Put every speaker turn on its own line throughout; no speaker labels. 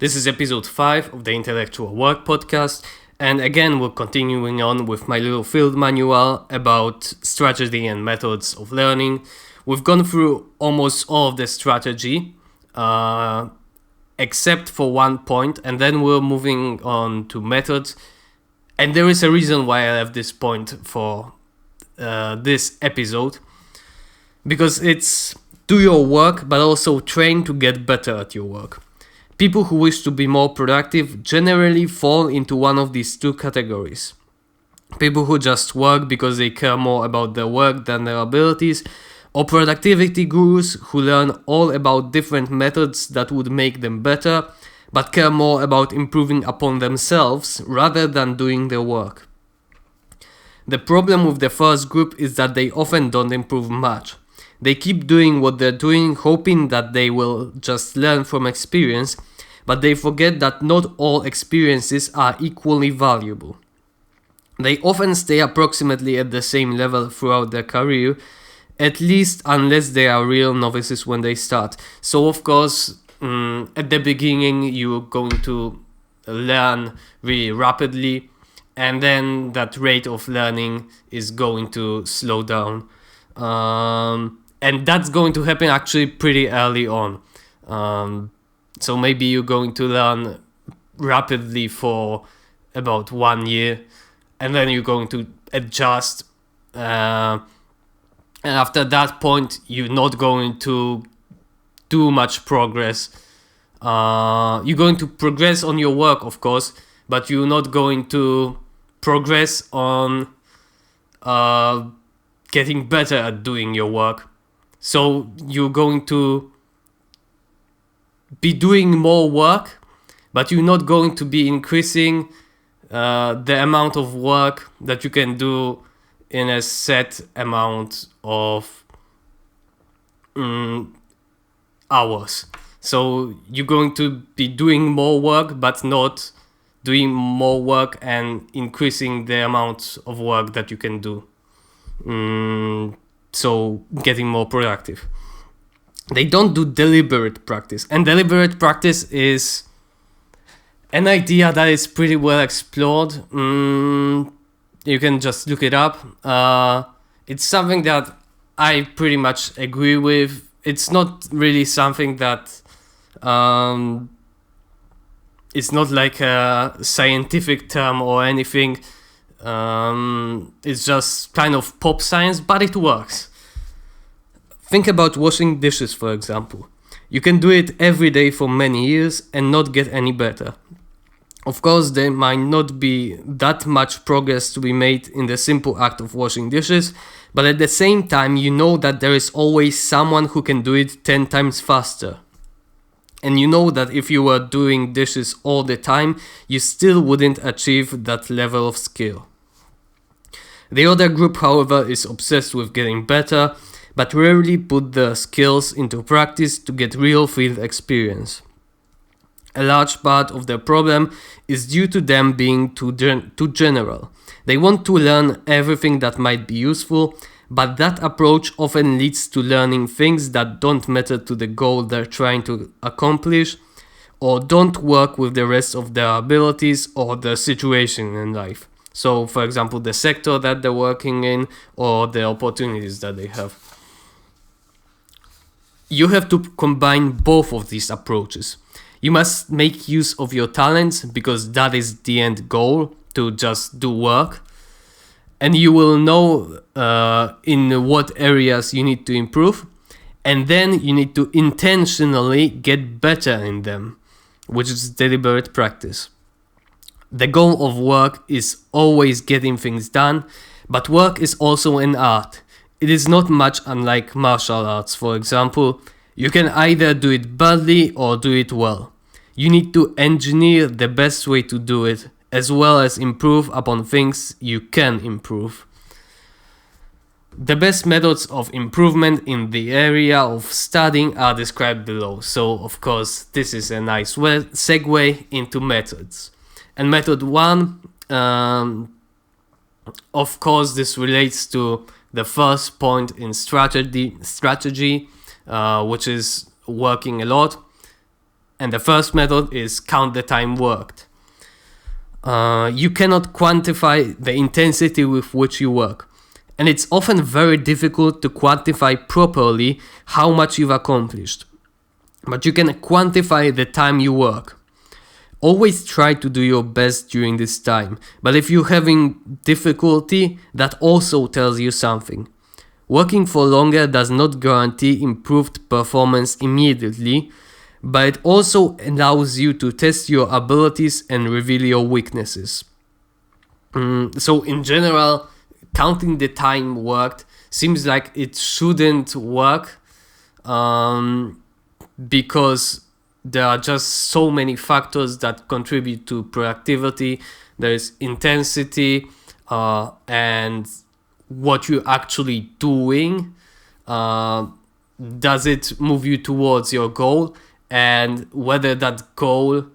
This is episode 5 of the Intellectual Work podcast, and again we're continuing on with my little field manual about strategy and methods of learning. We've gone through almost all of the strategy, except for one point, and then we're moving on to methods. And there is a reason why I left this point for this episode, because it's do your work, but also train to get better at your work. People who wish to be more productive generally fall into one of these two categories. People who just work because they care more about their work than their abilities, or productivity gurus who learn all about different methods that would make them better, but care more about improving upon themselves rather than doing their work. The problem with the first group is that they often don't improve much. They keep doing what they're doing, hoping that they will just learn from experience, but they forget that not all experiences are equally valuable. They often stay approximately at the same level throughout their career, at least unless they are real novices when they start. So of course, at the beginning you're going to learn really rapidly, and then that rate of learning is going to slow down. And that's going to happen actually pretty early on. So maybe you're going to learn rapidly for about 1 year, and then you're going to adjust. And after that point, you're not going to do much progress. You're going to progress on your work, of course, but you're not going to progress on getting better at doing your work. So you're going to be doing more work, but you're not going to be increasing the amount of work that you can do in a set amount of hours. So you're going to be doing more work, but not doing more work and increasing the amount of work that you can do. So getting more productive. They don't do deliberate practice. And deliberate practice is an idea that is pretty well explored. You can just look it up. It's something that I pretty much agree with. It's not really something that it's not like a scientific term or anything. It's just kind of pop science, but it works. Think about washing dishes, for example. You can do it every day for many years and not get any better. Of course, there might not be that much progress to be made in the simple act of washing dishes, but at the same time, you know that there is always someone who can do it 10 times faster. And you know that if you were doing dishes all the time, you still wouldn't achieve that level of skill. The other group, however, is obsessed with getting better, but rarely put the skills into practice to get real field experience. A large part of the problem is due to them being too general. They want to learn everything that might be useful, but that approach often leads to learning things that don't matter to the goal they're trying to accomplish, or don't work with the rest of their abilities or the situation in life. So, for example, the sector that they're working in or the opportunities that they have. You have to combine both of these approaches. You must make use of your talents because that is the end goal, to just do work. And you will know in what areas you need to improve. And then you need to intentionally get better in them, which is deliberate practice. The goal of work is always getting things done, but work is also an art. It is not much unlike martial arts, for example. You can either do it badly or do it well. You need to engineer the best way to do it, as well as improve upon things you can improve. The best methods of improvement in the area of studying are described below. So, of course, this is a nice segue into methods. And method 1, of course, this relates to the first point in strategy, which is working a lot. And the first method is count the time worked. You cannot quantify the intensity with which you work. And it's often very difficult to quantify properly how much you've accomplished. But you can quantify the time you work. Always try to do your best during this time. But if you're having difficulty, that also tells you something. Working for longer does not guarantee improved performance immediately, but it also allows you to test your abilities and reveal your weaknesses. So in general, counting the time worked seems like it shouldn't work because there are just so many factors that contribute to productivity. There is intensity and what you're actually doing. Does it move you towards your goal? And whether that goal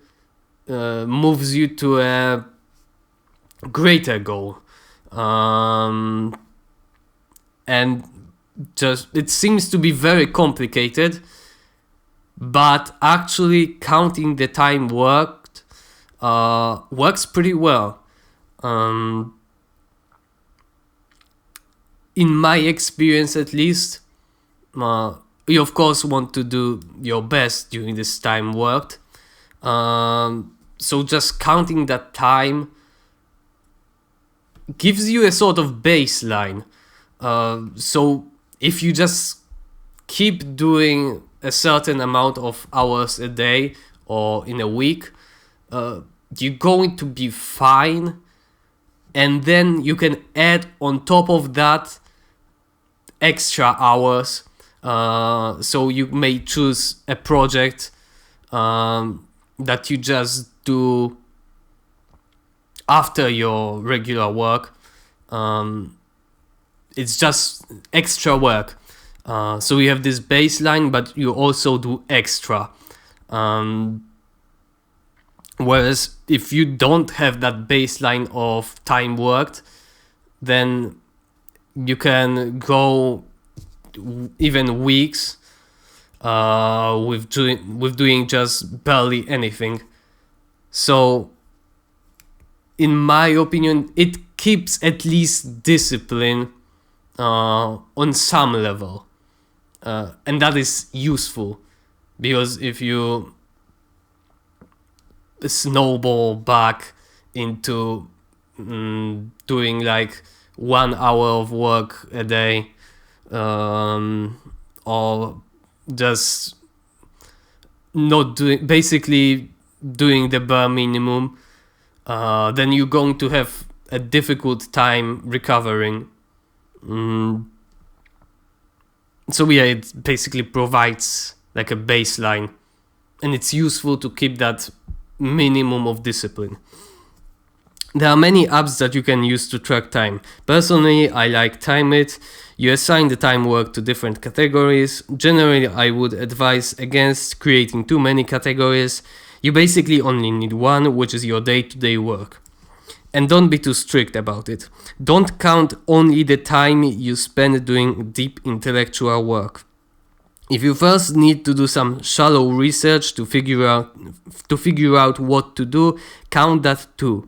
moves you to a greater goal. And just it seems to be very complicated, but actually counting the time worked works pretty well. In my experience, at least, you of course want to do your best during this time worked. So just counting that time gives you a sort of baseline. So if you just keep doing a certain amount of hours a day or in a week, you're going to be fine. And then you can add on top of that extra hours. So you may choose a project that you just do after your regular work. It's just extra work. So you have this baseline, but you also do extra. Whereas if you don't have that baseline of time worked, then you can go even weeks with doing just barely anything. So in my opinion, it keeps at least discipline on some level, and that is useful, because if you snowball back into doing like 1 hour of work a day, or just not doing, basically doing the bare minimum, then you're going to have a difficult time recovering. So yeah, it basically provides like a baseline, and it's useful to keep that minimum of discipline. There are many apps that you can use to track time. Personally, I like Time.it. You assign the time work to different categories. Generally, I would advise against creating too many categories. You basically only need one, which is your day-to-day work. And don't be too strict about it. Don't count only the time you spend doing deep intellectual work. If you first need to do some shallow research to figure out what to do, count that too.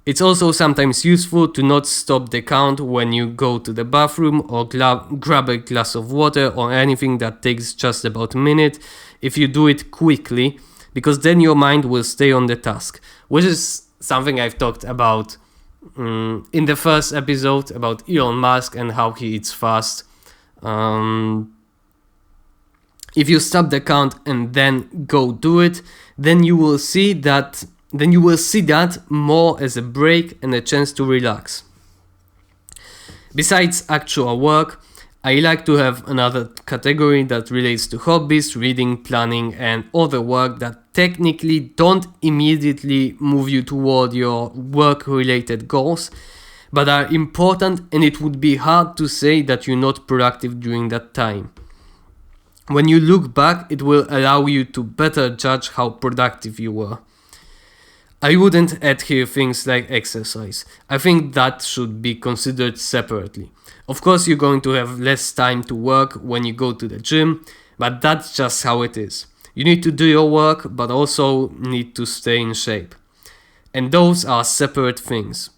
It's also sometimes useful to not stop the count when you go to the bathroom or grab a glass of water or anything that takes just about a minute if you do it quickly, because then your mind will stay on the task, which is something I've talked about in the first episode about Elon Musk and how he eats fast. If you stop the count and then go do it, then you will see that more as a break and a chance to relax. Besides actual work, I like to have another category that relates to hobbies, reading, planning, and other work that technically don't immediately move you toward your work-related goals, but are important, and it would be hard to say that you're not productive during that time. When you look back, it will allow you to better judge how productive you were. I wouldn't add here things like exercise. I think that should be considered separately. Of course, you're going to have less time to work when you go to the gym, but that's just how it is. You need to do your work, but also need to stay in shape. And those are separate things.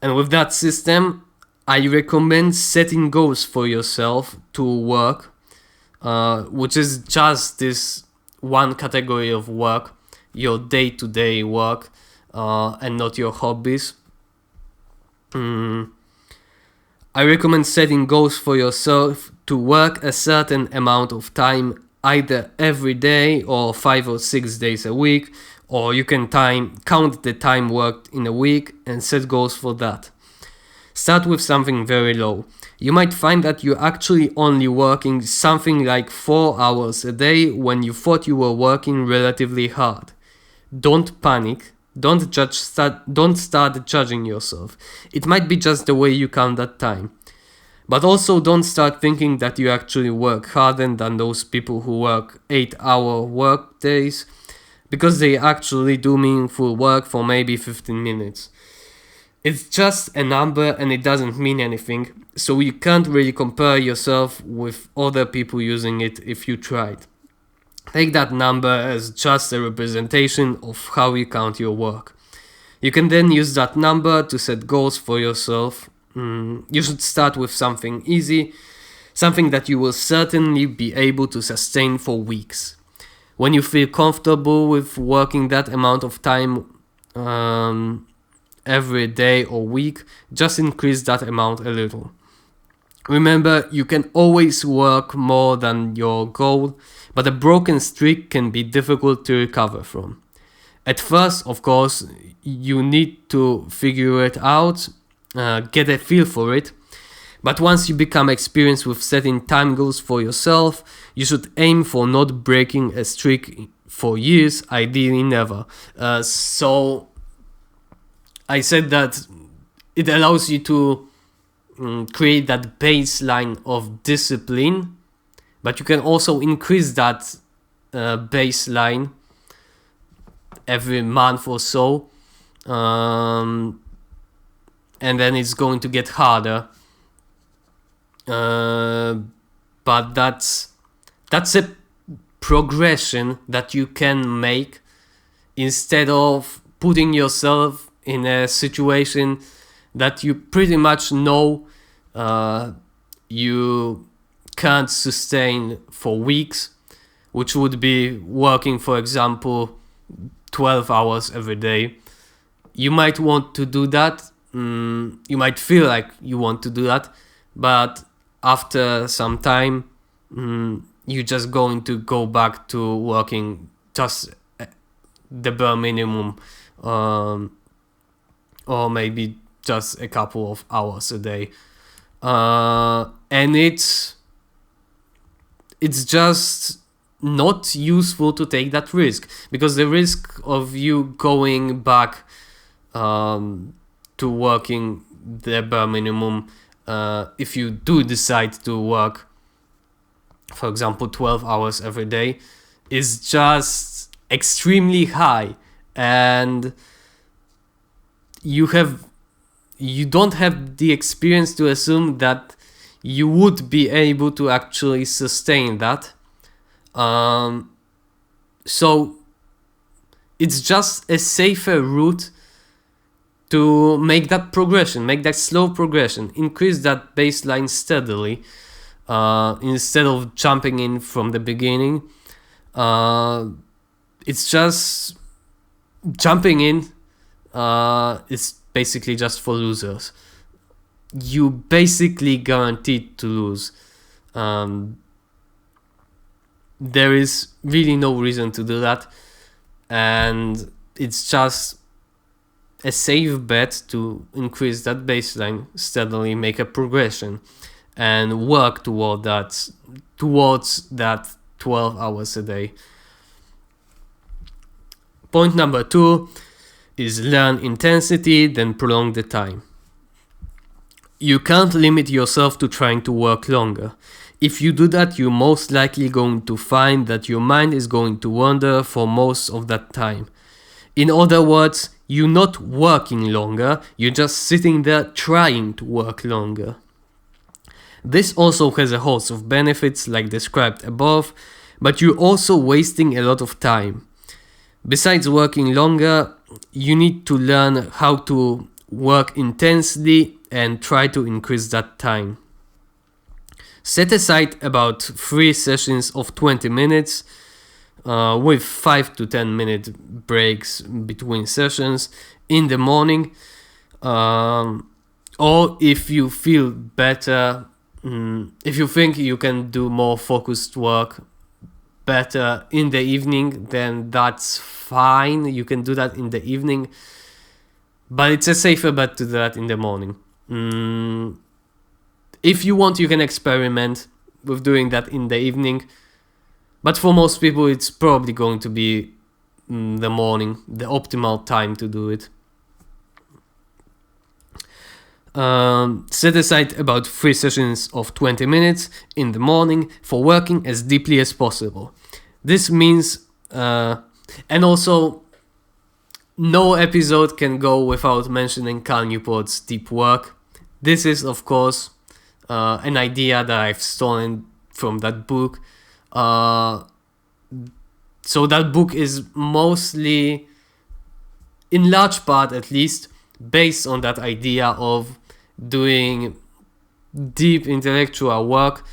And with that system, I recommend setting goals for yourself to work, which is just this one category of work, your day-to-day work, and not your hobbies. I recommend setting goals for yourself to work a certain amount of time, either every day or 5 or 6 days a week, or you can count the time worked in a week and set goals for that. Start with something very low. You might find that you're actually only working something like 4 hours a day when you thought you were working relatively hard. Don't panic. Don't start judging yourself. It might be just the way you count that time. But also don't start thinking that you actually work harder than those people who work 8-hour work days, because they actually do meaningful work for maybe 15 minutes. It's just a number and it doesn't mean anything, so you can't really compare yourself with other people using it if you tried. Take that number as just a representation of how you count your work. You can then use that number to set goals for yourself. You should start with something easy, something that you will certainly be able to sustain for weeks. When you feel comfortable with working that amount of time every day or week, just increase that amount a little. Remember, you can always work more than your goal, but a broken streak can be difficult to recover from. At first, of course, you need to figure it out, get a feel for it, but once you become experienced with setting time goals for yourself, you should aim for not breaking a streak for years, ideally never. So I said that it allows you to create that baseline of discipline, but you can also increase that baseline every month or so, and then it's going to get harder. But that's a progression that you can make instead of putting yourself in a situation that you pretty much know you can't sustain for weeks, which would be working, for example, 12 hours every day. You might want to do that. You might feel like you want to do that, but after some time, you're just going to go back to working just the bare minimum, or maybe just a couple of hours a day, and it's just not useful to take that risk, because the risk of you going back to working the bare minimum, if you do decide to work, for example, 12 hours every day, is just extremely high, and you don't have the experience to assume that you would be able to actually sustain that. So it's just a safer route to make that progression, make that slow progression, increase that baseline steadily, instead of jumping in from the beginning. It's just jumping in. It's basically just for losers. You basically guaranteed to lose. There is really no reason to do that, and it's just a safe bet to increase that baseline steadily, make a progression, and work towards that 12 hours a day. Point number 2 is learn intensity, then prolong the time. You can't limit yourself to trying to work longer. If you do that, you're most likely going to find that your mind is going to wander for most of that time. In other words, you're not working longer, you're just sitting there trying to work longer. This also has a host of benefits like described above, but you're also wasting a lot of time. Besides working longer, you need to learn how to work intensely and try to increase that time. Set aside about 3 sessions of 20 minutes with 5 to 10 minute breaks between sessions in the morning. Or if you feel better, if you think you can do more focused work better in the evening, then that's fine. You can do that in the evening, but it's a safer bet to do that in the morning. If you want, you can experiment with doing that in the evening, but for most people it's probably going to be the morning, the optimal time to do it. Set aside about 3 sessions of 20 minutes in the morning for working as deeply as possible. This means, and also, no episode can go without mentioning Cal Newport's deep work. This is, of course, an idea that I've stolen from that book. So that book is mostly, in large part at least, based on that idea of doing deep intellectual work,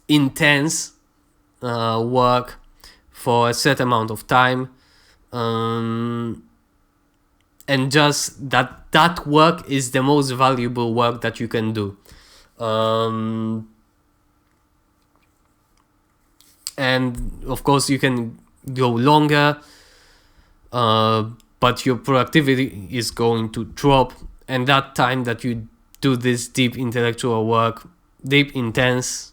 intense work for a set amount of time, and just that work is the most valuable work that you can do. And of course you can go longer, but your productivity is going to drop, and that time that you do this deep intellectual work, deep intense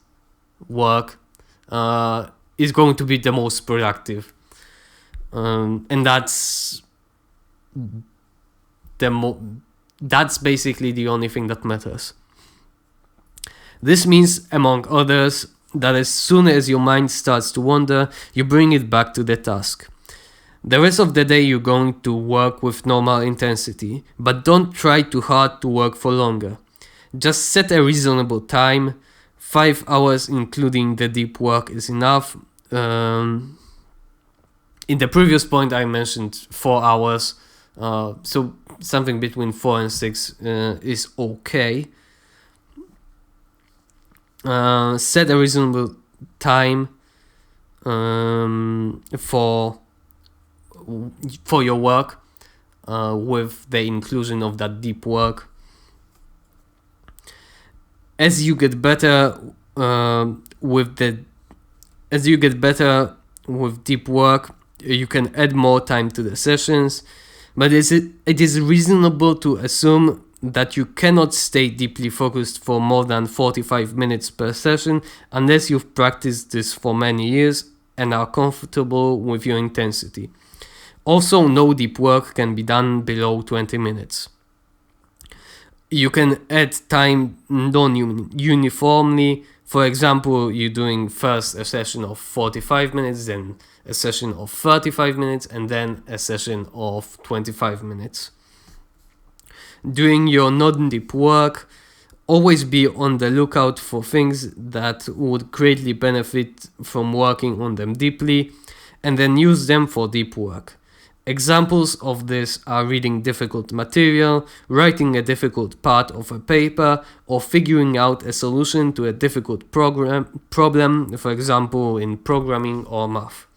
work, is going to be the most productive, and that's basically the only thing that matters. This means, among others, that as soon as your mind starts to wander, you bring it back to the task. The rest of the day you're going to work with normal intensity, but don't try too hard to work for longer. Just set a reasonable time. 5 hours including the deep work is enough. In the previous point I mentioned 4 hours, so something between 4 and 6 is okay. Set a reasonable time for your work, with the inclusion of that deep work. As you get better with deep work, you can add more time to the sessions, but it is reasonable to assume that you cannot stay deeply focused for more than 45 minutes per session unless you've practiced this for many years and are comfortable with your intensity. Also, no deep work can be done below 20 minutes. You can add time non-uniformly. For example, you're doing first a session of 45 minutes, then a session of 35 minutes, and then a session of 25 minutes. During your non-deep work, always be on the lookout for things that would greatly benefit from working on them deeply, and then use them for deep work. Examples of this are reading difficult material, writing a difficult part of a paper, or figuring out a solution to a difficult problem, for example, in programming or math.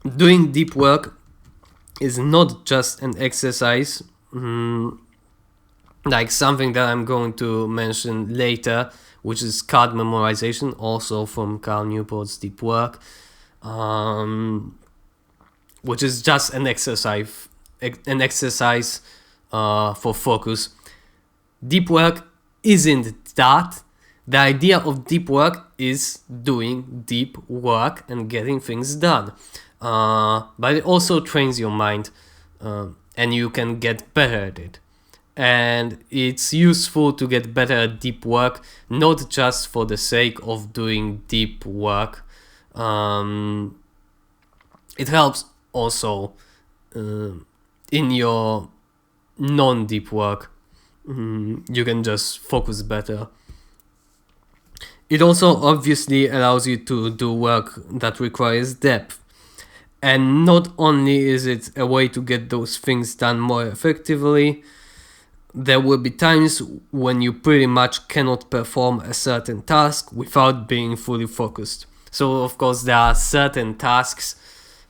Doing deep work is not just an exercise, like something that I'm going to mention later, which is card memorization, also from Cal Newport's deep work. Which is just an exercise for focus. Deep work isn't that. The idea of deep work is doing deep work and getting things done. But it also trains your mind, and you can get better at it. And it's useful to get better at deep work, not just for the sake of doing deep work. It helps also in your non-deep work. You can just focus better. It also obviously allows you to do work that requires depth. And not only is it a way to get those things done more effectively, there will be times when you pretty much cannot perform a certain task without being fully focused. So of course there are certain tasks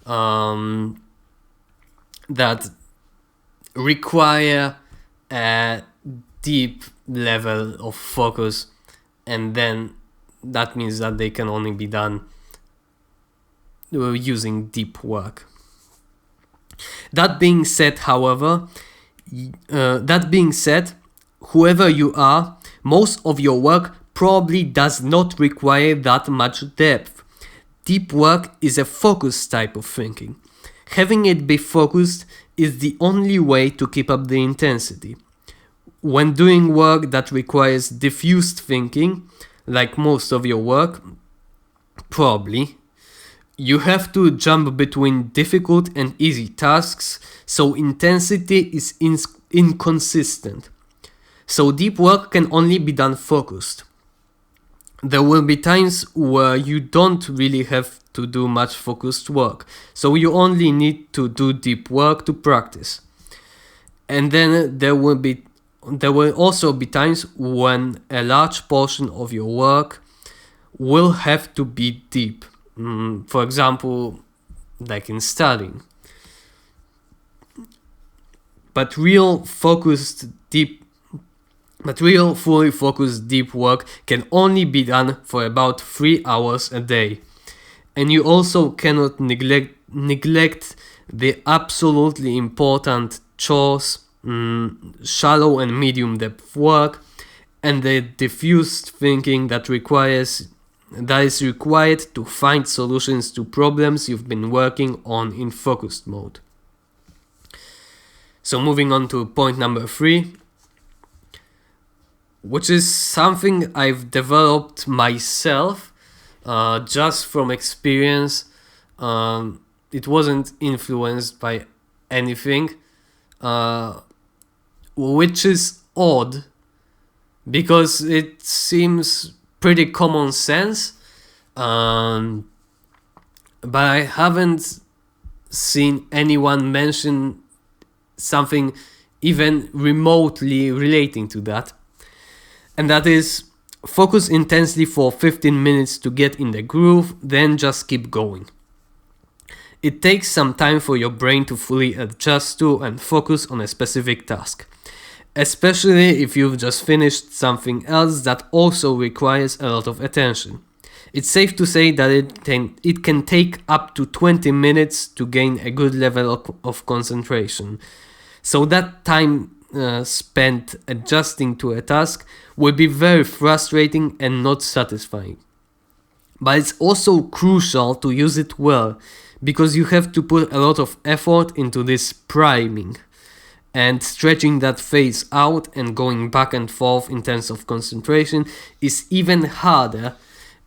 that require a deep level of focus, and then that means that they can only be done using deep work. That being said, however, whoever you are, most of your work probably does not require that much depth. Deep work is a focused type of thinking. Having it be focused is the only way to keep up the intensity. When doing work that requires diffused thinking, like most of your work, probably, you have to jump between difficult and easy tasks, so intensity is inconsistent. So deep work can only be done focused. There will be times where you don't really have to do much focused work, so you only need to do deep work to practice. And then there will also be times when a large portion of your work will have to be deep. For example, like in studying. But real fully focused deep work can only be done for about 3 hours a day. And you also cannot neglect the absolutely important chores, shallow and medium depth work, and the diffused thinking that is required to find solutions to problems you've been working on in focused mode. So moving on to point number 3, which is something I've developed myself just from experience. It wasn't influenced by anything, which is odd because it seems pretty common sense, but I haven't seen anyone mention something even remotely relating to that. And that is, focus intensely for 15 minutes to get in the groove, then just keep going. It takes some time for your brain to fully adjust to and focus on a specific task, especially if you've just finished something else that also requires a lot of attention. It's safe to say that it can take up to 20 minutes to gain a good level of concentration. So that time spent adjusting to a task will be very frustrating and not satisfying. But it's also crucial to use it well, because you have to put a lot of effort into this priming, and stretching that phase out and going back and forth in terms of concentration is even harder,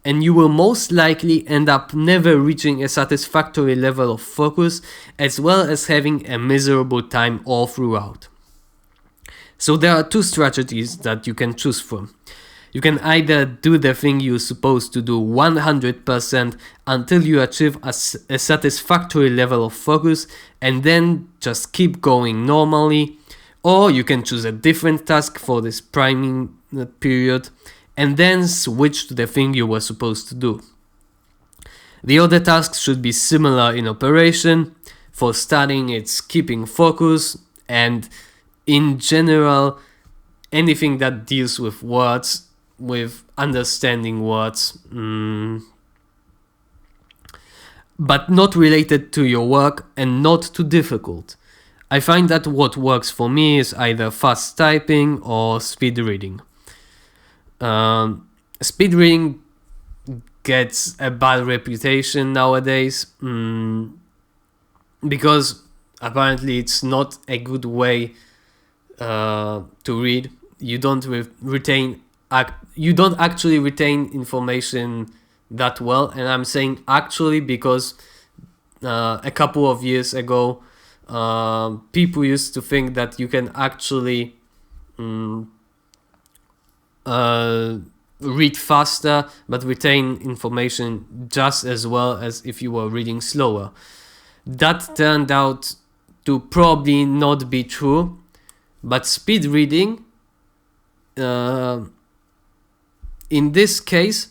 and you will most likely end up never reaching a satisfactory level of focus, as well as having a miserable time all throughout. So there are 2 strategies that you can choose from. You can either do the thing you're supposed to do 100% until you achieve a satisfactory level of focus and then just keep going normally, or you can choose a different task for this priming period and then switch to the thing you were supposed to do. The other tasks should be similar in operation. For studying, it's keeping focus, and in general, anything that deals with words, with understanding words, but not related to your work and not too difficult. I find that what works for me is either fast typing or speed reading. Speed reading gets a bad reputation nowadays, because apparently it's not a good way to read. You don't actually retain information that well, and I'm saying actually because a couple of years ago people used to think that you can actually read faster but retain information just as well as if you were reading slower. That turned out to probably not be true, but speed reading in this case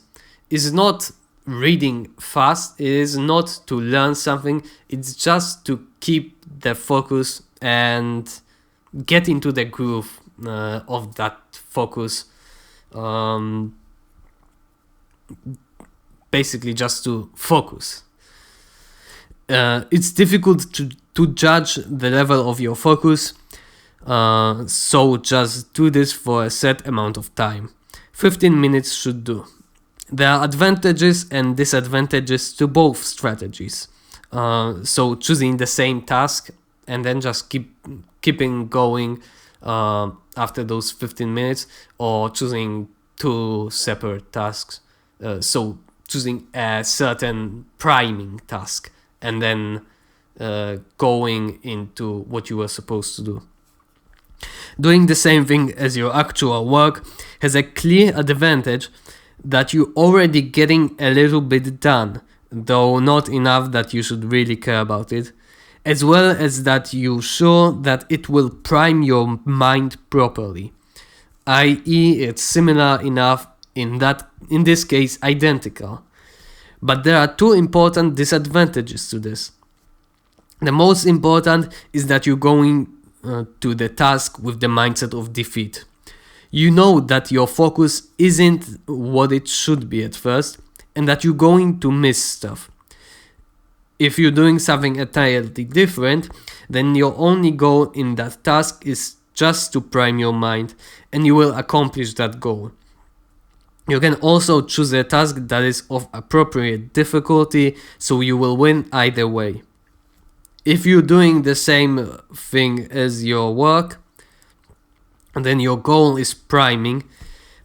is not reading fast, it is not to learn something, it's just to keep the focus and get into the groove of that focus. Basically just to focus. It's difficult to judge the level of your focus, so just do this for a set amount of time. 15 minutes should do. There are advantages and disadvantages to both strategies. So choosing the same task and then just keeping going after those 15 minutes, or choosing two separate tasks. So choosing a certain priming task and then going into what you were supposed to do. Doing the same thing as your actual work has a clear advantage that you're already getting a little bit done, though not enough that you should really care about it, as well as that you're sure that it will prime your mind properly, i.e. it's similar enough, in this case identical. But there are two important disadvantages to this. The most important is that you're going to the task with the mindset of defeat. You know that your focus isn't what it should be at first, and that you're going to miss stuff. If you're doing something entirely different, then your only goal in that task is just to prime your mind, and you will accomplish that goal. You can also choose a task that is of appropriate difficulty, so you will win either way. If you're doing the same thing as your work, then your goal is priming,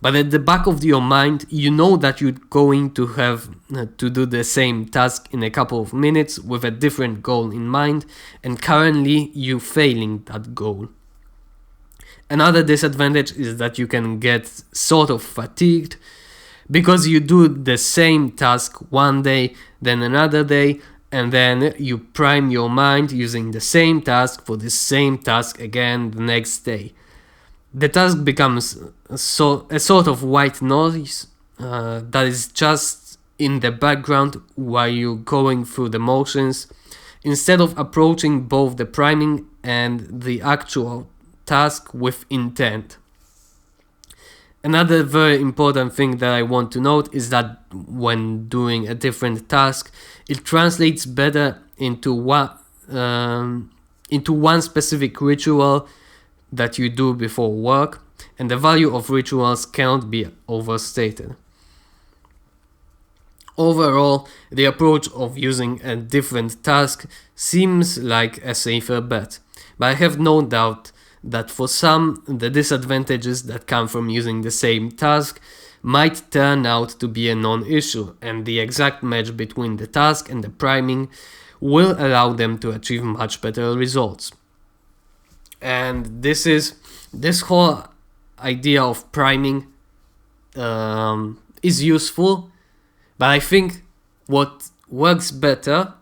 but at the back of your mind, you know that you're going to have to do the same task in a couple of minutes with a different goal in mind, and currently you're failing that goal. Another disadvantage is that you can get sort of fatigued because you do the same task one day, then another day, and then you prime your mind using the same task for the same task again the next day. The task becomes a sort of white noise that is just in the background while you're going through the motions, instead of approaching both the priming and the actual task with intent. Another very important thing that I want to note is that when doing a different task, it translates better into one specific ritual that you do before work, and the value of rituals cannot be overstated. Overall, the approach of using a different task seems like a safer bet, but I have no doubt that for some, the disadvantages that come from using the same task might turn out to be a non-issue, and the exact match between the task and the priming will allow them to achieve much better results. And this whole idea of priming is useful, but I think what works better,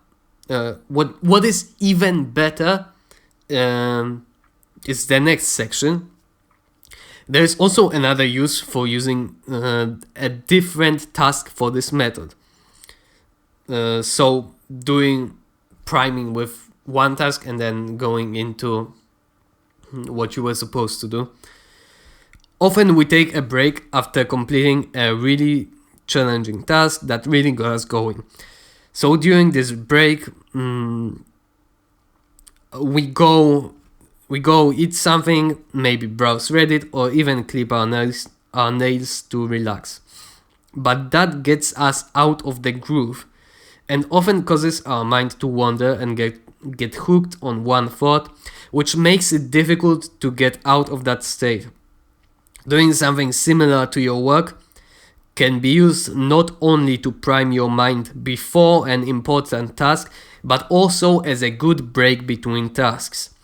what is even better, is the next section. There is also another use for using a different task for this method. So doing priming with one task and then going into what you were supposed to do. Often we take a break after completing a really challenging task that really got us going. So during this break, we go eat something, maybe browse Reddit, or even clip our nails to relax. But that gets us out of the groove and often causes our mind to wander and get hooked on one thought, which makes it difficult to get out of that state. Doing something similar to your work can be used not only to prime your mind before an important task, but also as a good break between tasks.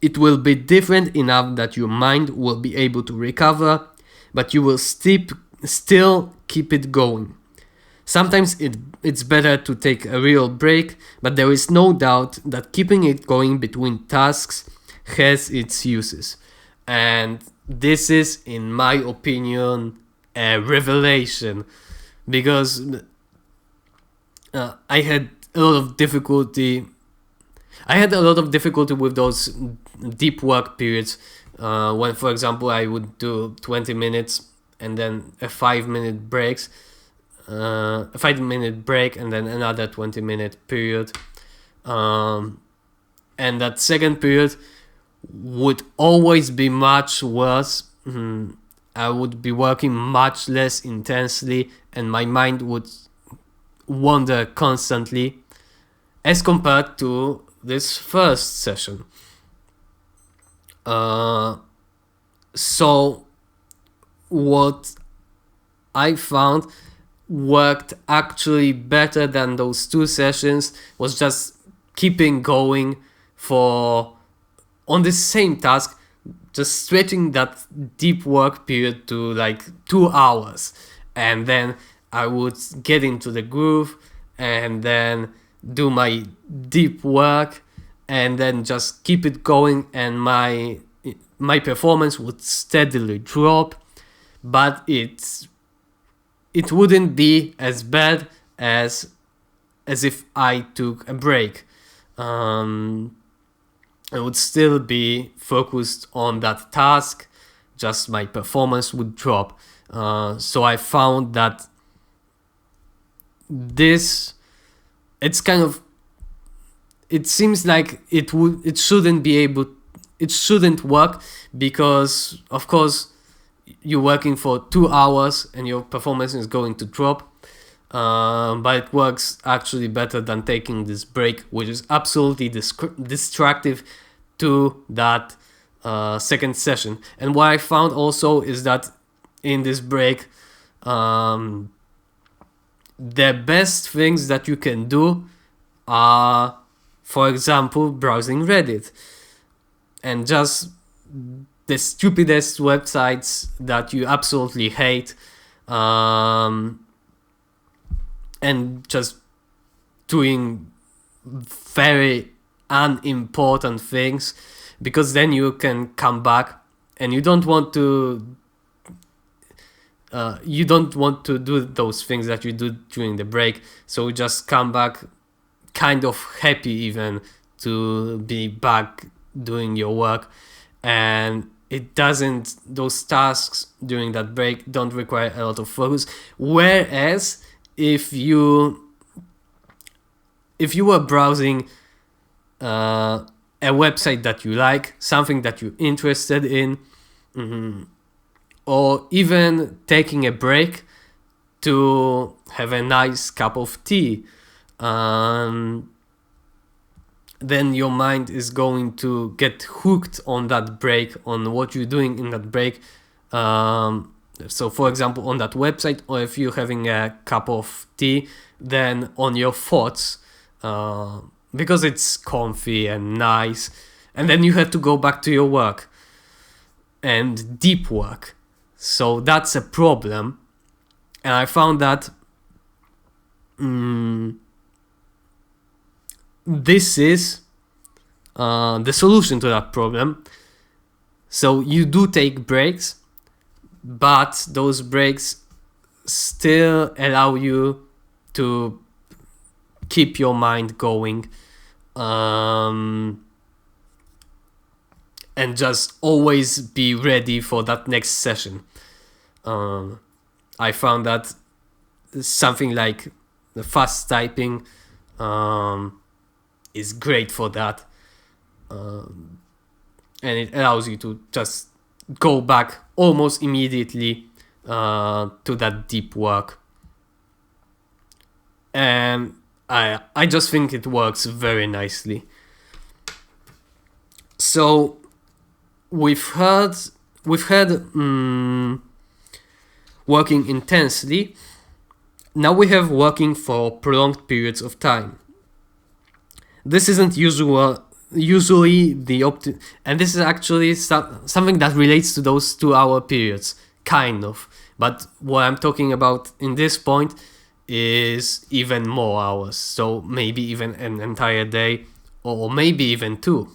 It will be different enough that your mind will be able to recover, but you will still still keep it going. Sometimes it's better to take a real break, but there is no doubt that keeping it going between tasks has its uses. And this is, in my opinion, a revelation, because I had a lot of difficulty with those deep work periods, when, for example, I would do 20 minutes and then a 5-minute break, and then another 20-minute period, and that second period would always be much worse. I would be working much less intensely, and my mind would wander constantly, as compared to this first session. So what I found worked actually better than those 2 sessions was just keeping going on the same task, just stretching that deep work period to like 2 hours, and then I would get into the groove and then do my deep work and then just keep it going, and my performance would steadily drop, but it wouldn't be as bad as if I took a break. I would still be focused on that task, just my performance would drop. So I found that it seems like it shouldn't work, because of course you're working for 2 hours and your performance is going to drop. But it works actually better than taking this break, which is absolutely distractive to that second session. And what I found also is that in this break, the best things that you can do are, for example, browsing Reddit, and just the stupidest websites that you absolutely hate, and just doing very unimportant things, because then you can come back and you don't want to do those things that you do during the break, so you just come back kind of happy even to be back doing your work. And those tasks during that break don't require a lot of focus, whereas if you were browsing a website that you like, something that you're interested in, or even taking a break to have a nice cup of tea, then your mind is going to get hooked on that break, on what you're doing in that break. So for example, on that website, or if you're having a cup of tea, then on your thoughts, because it's comfy and nice, and then you have to go back to your work and deep work. So that's a problem. And I found that this is the solution to that problem. So you do take breaks, but those breaks still allow you to keep your mind going, and just always be ready for that next session. I found that something like the fast typing is great for that, and it allows you to just go back almost immediately to that deep work. And I just think it works very nicely. So we've had working intensely. Now we have working for prolonged periods of time. This isn't usually the and this is actually something that relates to those 2 hour periods, kind of, But what I'm talking about in this point is even more hours. So maybe even an entire day, or maybe even 2.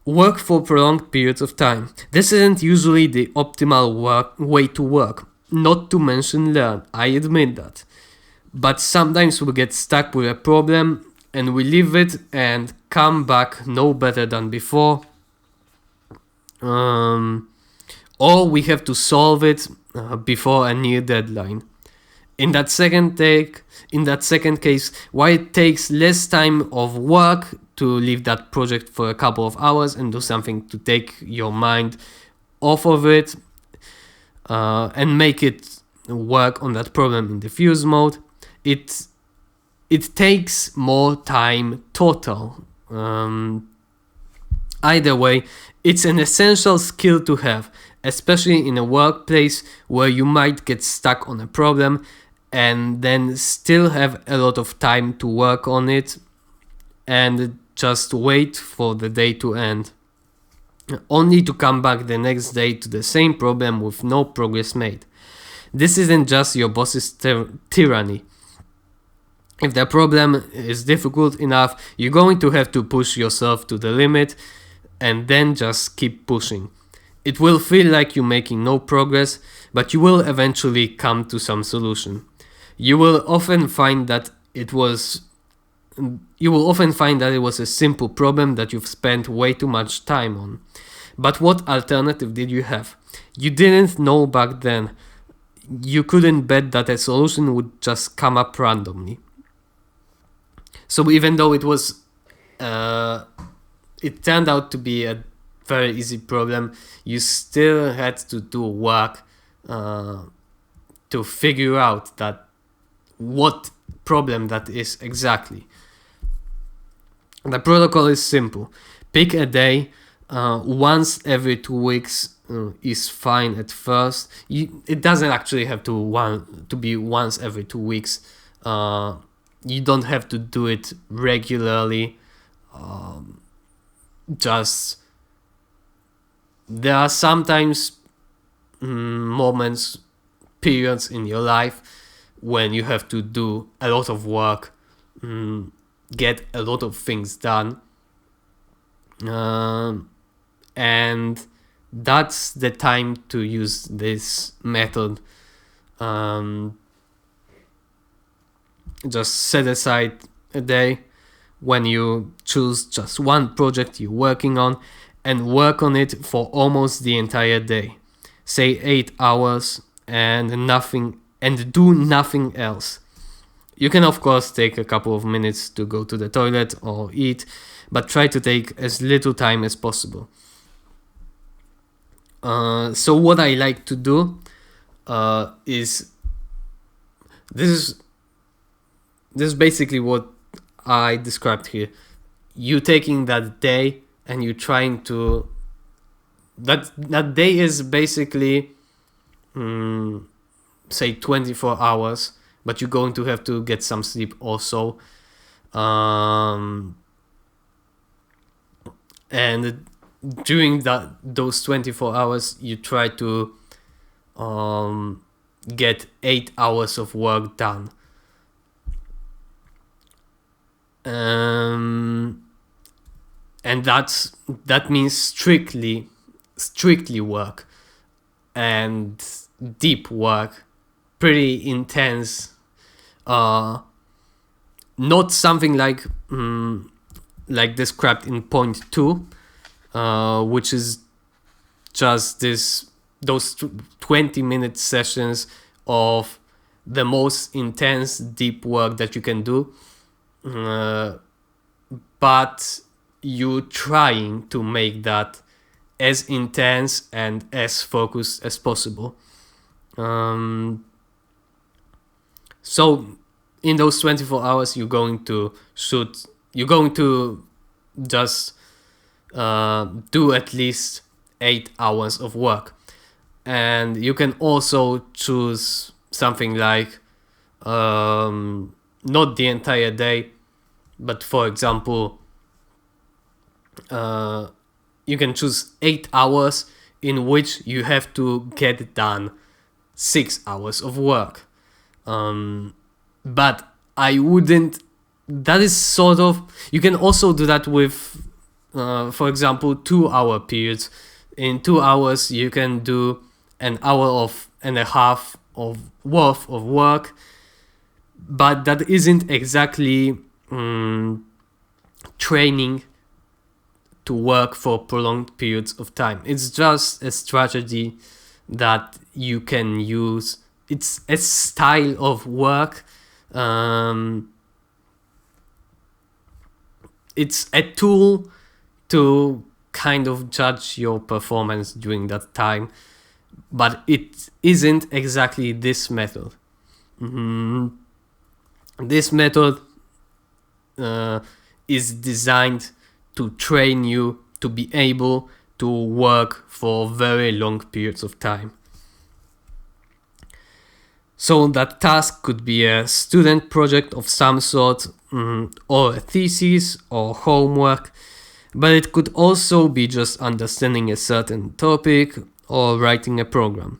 Work for prolonged periods of time. This isn't usually the optimal way to work, not to mention learn, I admit that. But sometimes we get stuck with a problem and we leave it and come back no better than before. Or we have to solve it before a near deadline. In that second case, why it takes less time of work to leave that project for a couple of hours and do something to take your mind off of it and make it work on that problem in diffuse mode. It takes more time total. Either way, it's an essential skill to have, especially in a workplace where you might get stuck on a problem and then still have a lot of time to work on it and just wait for the day to end, only to come back the next day to the same problem with no progress made. This isn't just your boss's tyranny. If the problem is difficult enough, you're going to have to push yourself to the limit and then just keep pushing. It will feel like you're making no progress, but you will eventually come to some solution. You will often find that it was a simple problem that you've spent way too much time on. But what alternative did you have? You didn't know back then. You couldn't bet that a solution would just come up randomly. So even though it turned out to be a very easy problem, you still had to do work to figure out that what problem that is exactly. The protocol is simple. Pick a day. Once every 2 weeks is fine at first. It doesn't actually have to be once every 2 weeks. You don't have to do it regularly. Just there are sometimes periods in your life when you have to do a lot of work, get a lot of things done, and that's the time to use this method. Just set aside a day when you choose just one project you're working on and work on it for almost the entire day. Say 8 hours and do nothing else. You can of course take a couple of minutes to go to the toilet or eat, but try to take as little time as possible. So what I like to do is this is basically what I described here. You taking that day and you trying to that day is basically say 24 hours, but you're going to have to get some sleep also. And during those 24 hours you try to get 8 hours of work done. And that means strictly work and deep work, pretty intense, not something like described in point 2, which is just those 20-minute sessions of the most intense deep work that you can do, but you trying to make that as intense and as focused as possible. So in those 24 hours you're going to just do at least 8 hours of work. And you can also choose something like not the entire day, but for example you can choose 8 hours in which you have to get done 6 hours of work. But I wouldn't. That is sort of. You can also do that with, for example, 2 hour periods. In 2 hours, you can do an hour and a half of worth of work, but that isn't exactly training to work for prolonged periods of time. It's just a strategy that you can use. It's a style of work. It's a tool to kind of judge your performance during that time, but it isn't exactly this method. This method is designed to train you to be able to work for very long periods of time. So that task could be a student project of some sort, or a thesis or homework, but it could also be just understanding a certain topic or writing a program.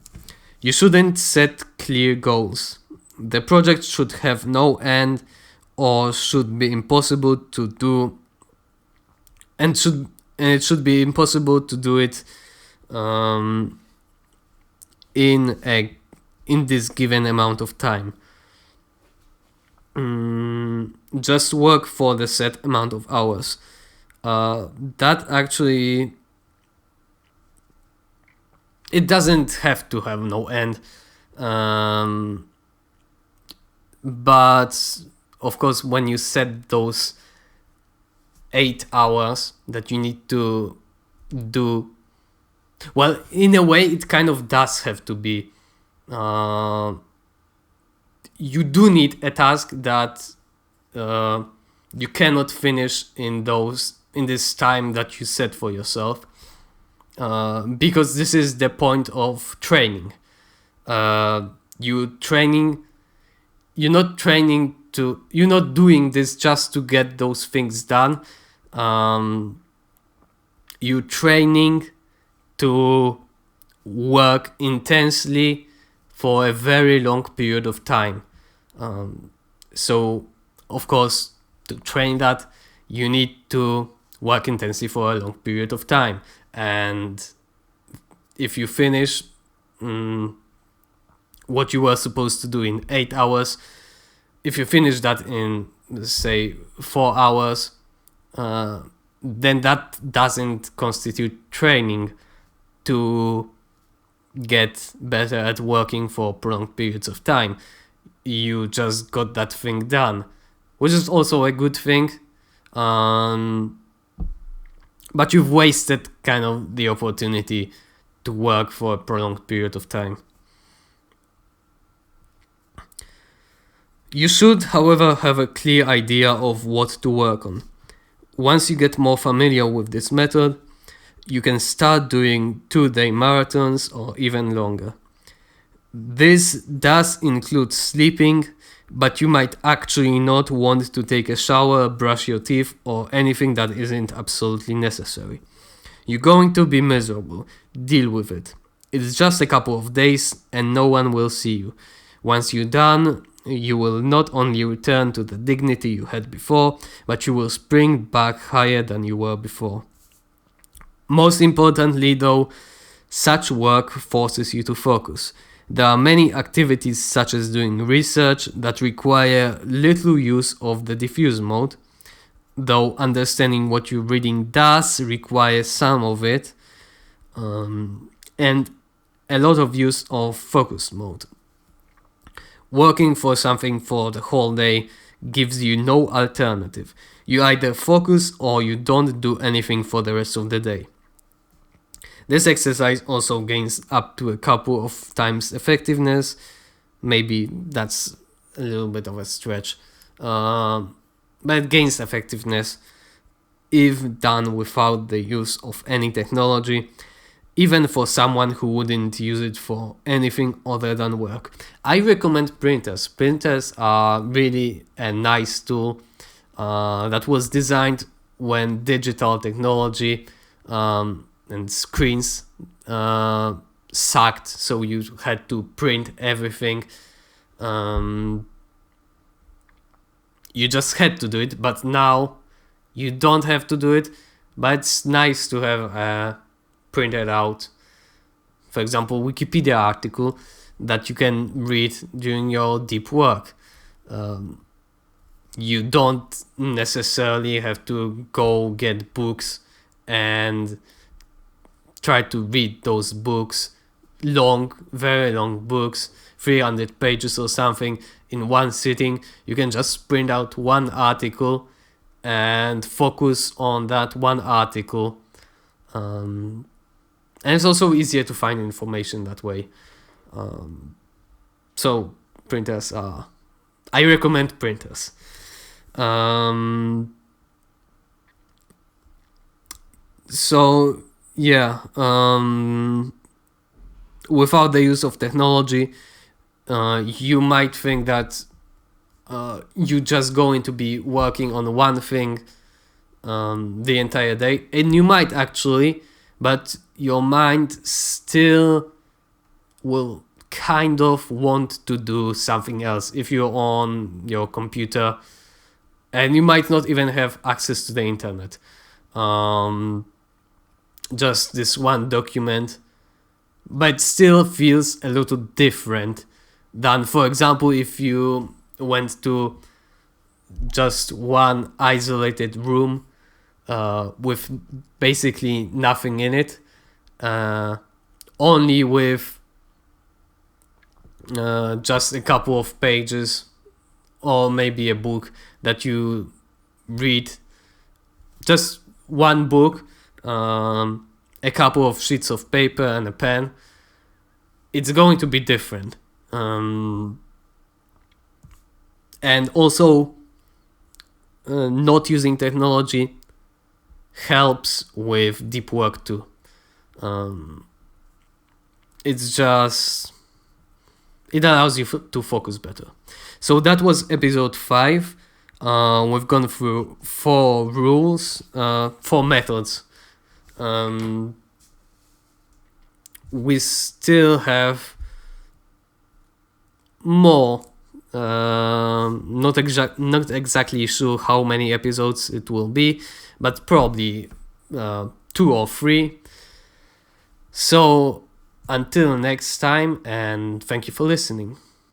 You shouldn't set clear goals. The project should have no end or should be impossible to do, and it should be impossible to do it in this given amount of time. Just work for the set amount of hours. That actually, it doesn't have to have no end. But of course, when you set those 8 hours that you need to do, well, in a way, it kind of does have to be. You do need a task that you cannot finish in this time that you set for yourself, because this is the point of training. You're not doing this just to get those things done. You're training to work intensely for a very long period of time. So, of course, to train that, you need to work intensely for a long period of time. And if you finish what you were supposed to do in 8 hours, if you finish that in, say, 4 hours, then that doesn't constitute training to get better at working for prolonged periods of time. You just got that thing done, which is also a good thing. But you've wasted kind of the opportunity to work for a prolonged period of time. You should, however, have a clear idea of what to work on. Once you get more familiar with this method, you can start doing 2-day marathons or even longer. This does include sleeping, but you might actually not want to take a shower, brush your teeth, or anything that isn't absolutely necessary. You're going to be miserable. Deal with it. It's just a couple of days and no one will see you. Once you're done, you will not only return to the dignity you had before, but you will spring back higher than you were before. Most importantly, though, such work forces you to focus. There are many activities, such as doing research, that require little use of the diffuse mode, though understanding what you're reading does require some of it, and a lot of use of focus mode. Working for something for the whole day gives you no alternative. You either focus or you don't do anything for the rest of the day. This exercise also gains up to a couple of times effectiveness. Maybe that's a little bit of a stretch. But it gains effectiveness if done without the use of any technology, even for someone who wouldn't use it for anything other than work. I recommend printers. Printers are really a nice tool that was designed when digital technology and screens sucked, so you had to print everything. You just had to do it, but now you don't have to do it, but it's nice to have printed out, for example, Wikipedia article that you can read during your deep work. You don't necessarily have to go get books and try to read those books, very long books, 300 pages or something, in one sitting. You can just print out one article and focus on that one article. And it's also easier to find information that way. So printers are... I recommend printers. So yeah, without the use of technology, you might think that you just going to be working on one thing the entire day, and you might actually, but your mind still will kind of want to do something else if you're on your computer, and you might not even have access to the internet. Just this one document, but it still feels a little different than, for example, if you went to just one isolated room with basically nothing in it, only with just a couple of pages or maybe a book that you read, just one book, a couple of sheets of paper and a pen. It's going to be different. And also not using technology helps with deep work too. It allows you to focus better. So that was episode 5. We've gone through 4 rules, 4 methods. We still have more. Not exactly sure how many episodes it will be, but probably 2 or 3. So until next time, and thank you for listening.